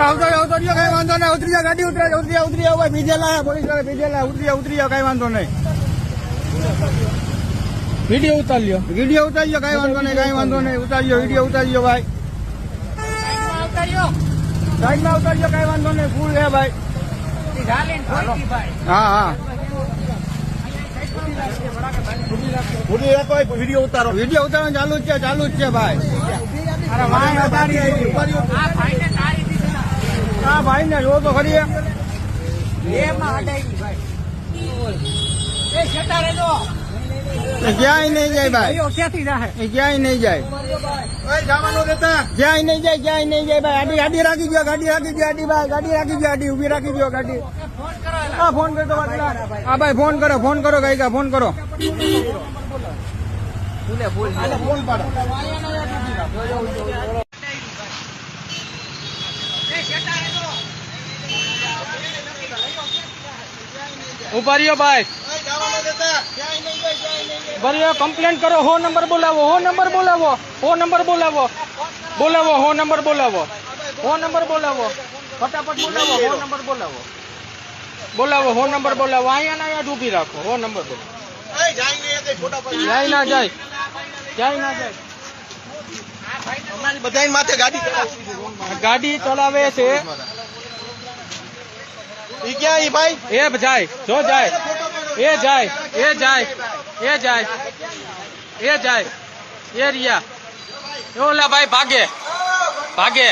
આવતો રહ્યો કઈ વાંધો નહીં. ઉતરી જાઓ ગાડી ઉતરી જાઓ ભાઈ. બીજે લાયા પોલીસ વાળા બીજે લાયા. ઉતરી જાઓ કઈ વાંધો નહીં. વિડીયો ઉતાર્યો કઈ વાંધો નહીં. ઉતાર્યો વિડીયો ઉતાર્યો ભાઈ. સાઈડમાં ઉતાર્યો કઈ વાંધો નહીં. ફૂલ હે ભાઈ. હા વિડીયો ઉતારો. વિડીયો ઉતારવાનું ચાલુ જ છે ભાઈ. હા ભાઈ ને જો તો ખરી. ક્યાંય નહીં જાય ભાઈ. ક્યાંય નહીં જાય. ક્યાંય નહીં જાય ભાઈ. ગાડી રાખી ગયો. ગાડી ભાઈ. ઉભી રાખી ગયો ગાડી. હા ફોન કરતો. હા ભાઈ ફોન કરો કઈ ફોન કરો. ઉભારીઓ ભાઈ. ભરીઓ કમ્પ્લેન કરો. હો નંબર બોલાવો. ફટાફટ બોલાવો. અહીંયા જ ઉભી રાખો. હો નંબર બોલાવો. જાય ના જાય. બધા માથે ગાડી ચલાવે છે. ઈ ક્યાં ઈ ભાઈ? એ જાય. એ રિયા. ઓલા ભાઈ ભાગે.